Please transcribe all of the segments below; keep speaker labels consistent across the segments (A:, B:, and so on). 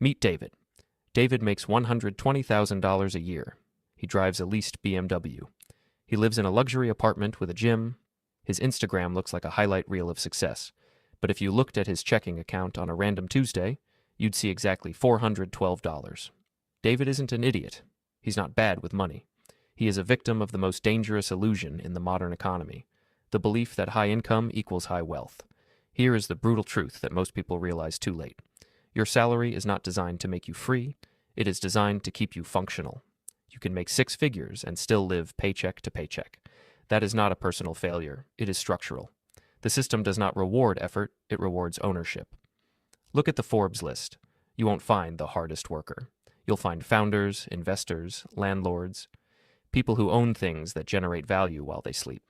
A: Meet David. David makes $120,000 a year. He drives a leased BMW. He lives in a luxury apartment with a gym. His Instagram looks like a highlight reel of success. But if you looked at his checking account on a random Tuesday, you'd see exactly $412. David isn't an idiot. He's not bad with money. He is a victim of the most dangerous illusion in the modern economy, the belief that high income equals high wealth. Here is the brutal truth that most people realize too late. Your salary is not designed to make you free. It is designed to keep you functional. You can make six figures and still live paycheck to paycheck. That is not a personal failure. It is structural. The system does not reward effort. It rewards ownership. Look at the Forbes list. You won't find the hardest worker. You'll find founders, investors, landlords, people who own things that generate value while they sleep.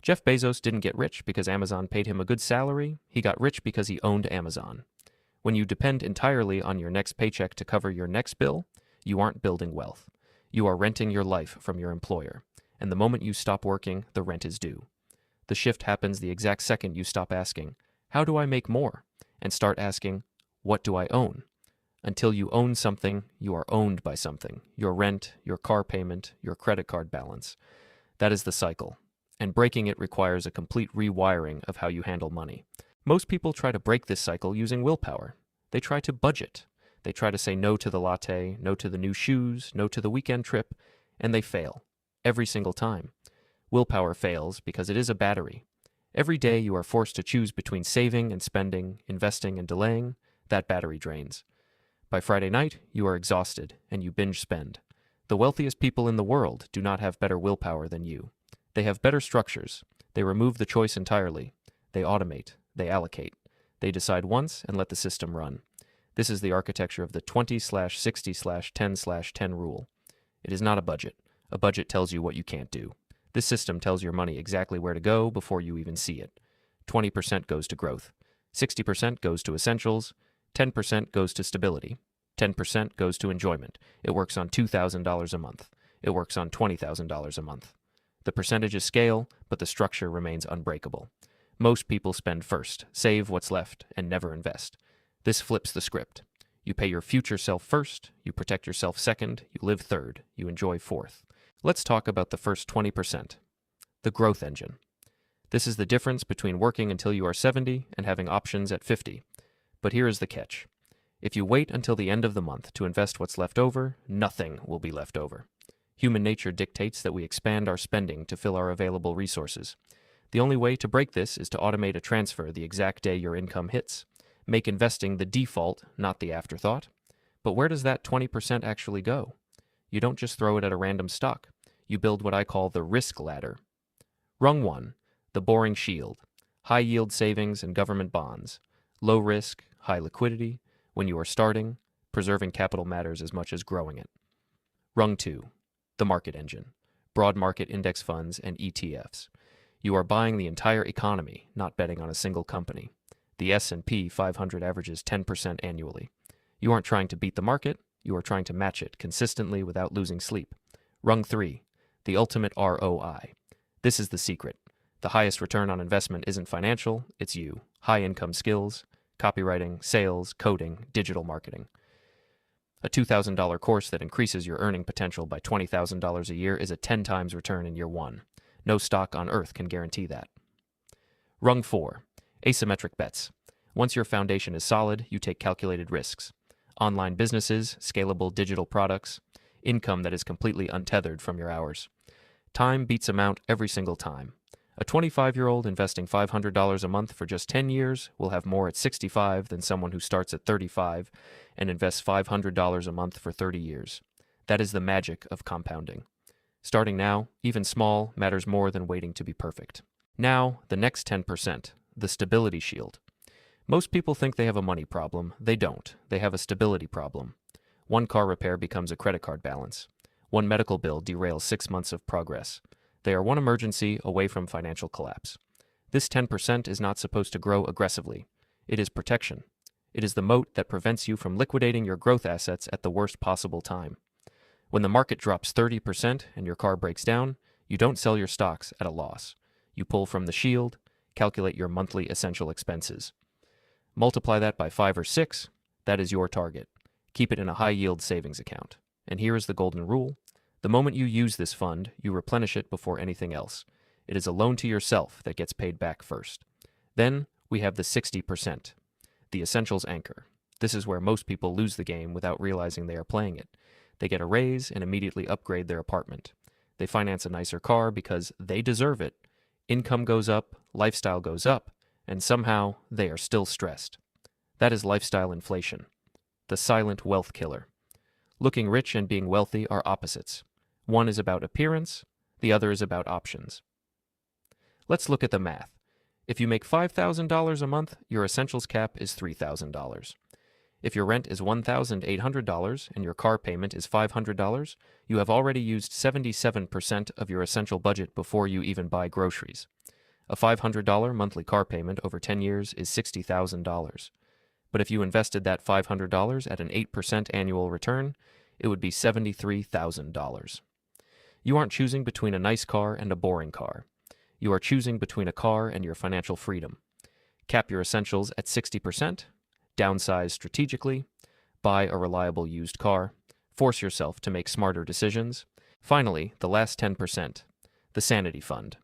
A: Jeff Bezos didn't get rich because Amazon paid him a good salary. He got rich because he owned Amazon. When you depend entirely on your next paycheck to cover your next bill, you aren't building wealth. You are renting your life from your employer, and the moment you stop working, the rent is due. The shift happens the exact second you stop asking, "How do I make more?" and start asking, "What do I own?" Until you own something, you are owned by something: your rent, your car payment, your credit card balance. That is the cycle, and breaking it requires a complete rewiring of how you handle money. Most people try to break this cycle using willpower. They try to budget. They try to say no to the latte, no to the new shoes, no to the weekend trip, and they fail. Every single time. Willpower fails because it is a battery. Every day you are forced to choose between saving and spending, investing and delaying. That battery drains. By Friday night, you are exhausted and you binge spend. The wealthiest people in the world do not have better willpower than you. They have better structures. They remove the choice entirely. They automate. They allocate. They decide once and let the system run. This is the architecture of the 20/60/10/10 rule. It is not a budget. A budget tells you what you can't do. This system tells your money exactly where to go before you even see it. 20% goes to growth. 60% goes to essentials. 10% goes to stability. 10% goes to enjoyment. It works on $2,000 a month. It works on $20,000 a month. The percentages scale, but the structure remains unbreakable. Most people spend first, save what's left, and never invest. This flips the script. You pay your future self first, you protect yourself second, you live third, you enjoy fourth. Let's talk about the first 20%. The growth engine. This is the difference between working until you are 70 and having options at 50. But here is the catch. If you wait until the end of the month to invest what's left over, nothing will be left over. Human nature dictates that we expand our spending to fill our available resources. The only way to break this is to automate a transfer the exact day your income hits. Make investing the default, not the afterthought. But where does that 20% actually go? You don't just throw it at a random stock. You build what I call the risk ladder. Rung 1, the boring shield. High yield savings and government bonds. Low risk, high liquidity. When you are starting, preserving capital matters as much as growing it. Rung 2, the market engine. Broad market index funds and ETFs. You are buying the entire economy, not betting on a single company. The S&P 500 averages 10% annually. You aren't trying to beat the market, you are trying to match it consistently without losing sleep. Rung 3, the ultimate ROI. This is the secret. The highest return on investment isn't financial, it's you. High income skills, copywriting, sales, coding, digital marketing. A $2,000 course that increases your earning potential by $20,000 a year is a 10 times return in year one. No stock on earth can guarantee that. Rung 4, asymmetric bets. Once your foundation is solid, you take calculated risks. Online businesses, scalable digital products, income that is completely untethered from your hours. Time beats amount every single time. A 25-year-old investing $500 a month for just 10 years will have more at 65 than someone who starts at 35 and invests $500 a month for 30 years. That is the magic of compounding. Starting now, even small, matters more than waiting to be perfect. Now, the next 10%, the stability shield. Most people think they have a money problem. They don't. They have a stability problem. One car repair becomes a credit card balance. One medical bill derails 6 months of progress. They are one emergency away from financial collapse. This 10% is not supposed to grow aggressively. It is protection. It is the moat that prevents you from liquidating your growth assets at the worst possible time. When the market drops 30% and your car breaks down, you don't sell your stocks at a loss. You pull from the shield, calculate your monthly essential expenses. Multiply that by 5 or 6, that is your target. Keep it in a high-yield savings account. And here is the golden rule. The moment you use this fund, you replenish it before anything else. It is a loan to yourself that gets paid back first. Then we have the 60%, the essentials anchor. This is where most people lose the game without realizing they are playing it. They get a raise and immediately upgrade their apartment. They finance a nicer car because they deserve it. Income goes up, lifestyle goes up, and somehow they are still stressed. That is lifestyle inflation, the silent wealth killer. Looking rich and being wealthy are opposites. One is about appearance, the other is about options. Let's look at the math. If you make $5,000 a month, your essentials cap is $3,000. If your rent is $1,800 and your car payment is $500, you have already used 77% of your essential budget before you even buy groceries. A $500 monthly car payment over 10 years is $60,000. But if you invested that $500 at an 8% annual return, it would be $73,000. You aren't choosing between a nice car and a boring car. You are choosing between a car and your financial freedom. Cap your essentials at 60%, downsize strategically, buy a reliable used car, force yourself to make smarter decisions. Finally, the last 10%, the sanity fund.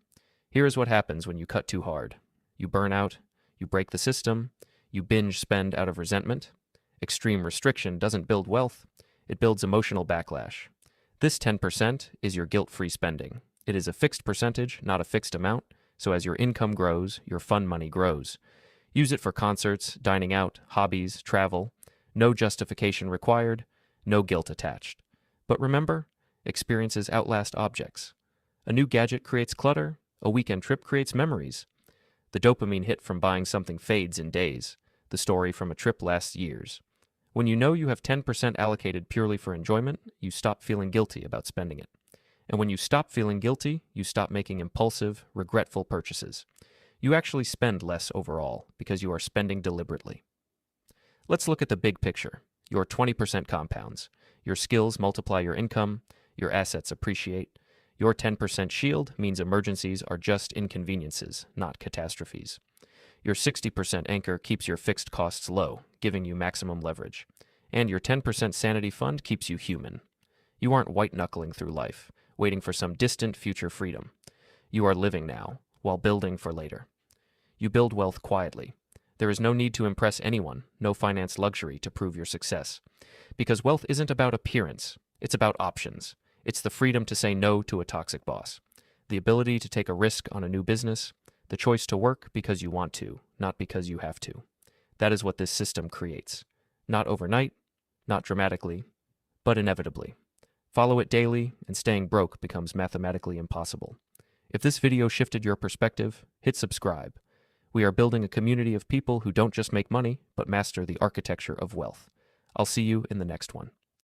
A: Here is what happens when you cut too hard. You burn out, you break the system, you binge spend out of resentment. Extreme restriction doesn't build wealth, it builds emotional backlash. This 10% is your guilt-free spending. It is a fixed percentage, not a fixed amount, so as your income grows, your fun money grows. Use it for concerts, dining out, hobbies, travel. No justification required, no guilt attached. But remember, experiences outlast objects. A new gadget creates clutter, a weekend trip creates memories. The dopamine hit from buying something fades in days. The story from a trip lasts years. When you know you have 10% allocated purely for enjoyment, you stop feeling guilty about spending it. And when you stop feeling guilty, you stop making impulsive, regretful purchases. You actually spend less overall because you are spending deliberately. Let's look at the big picture. Your 20% compounds. Your skills multiply your income. Your assets appreciate. Your 10% shield means emergencies are just inconveniences, not catastrophes. Your 60% anchor keeps your fixed costs low, giving you maximum leverage. And your 10% sanity fund keeps you human. You aren't white-knuckling through life, waiting for some distant future freedom. You are living now, while building for later. You build wealth quietly. There is no need to impress anyone, no finance luxury to prove your success. Because wealth isn't about appearance, it's about options. It's the freedom to say no to a toxic boss, the ability to take a risk on a new business, the choice to work because you want to, not because you have to. That is what this system creates. Not overnight, not dramatically, but inevitably. Follow it daily, and staying broke becomes mathematically impossible. If this video shifted your perspective, hit subscribe. We are building a community of people who don't just make money, but master the architecture of wealth. I'll see you in the next one.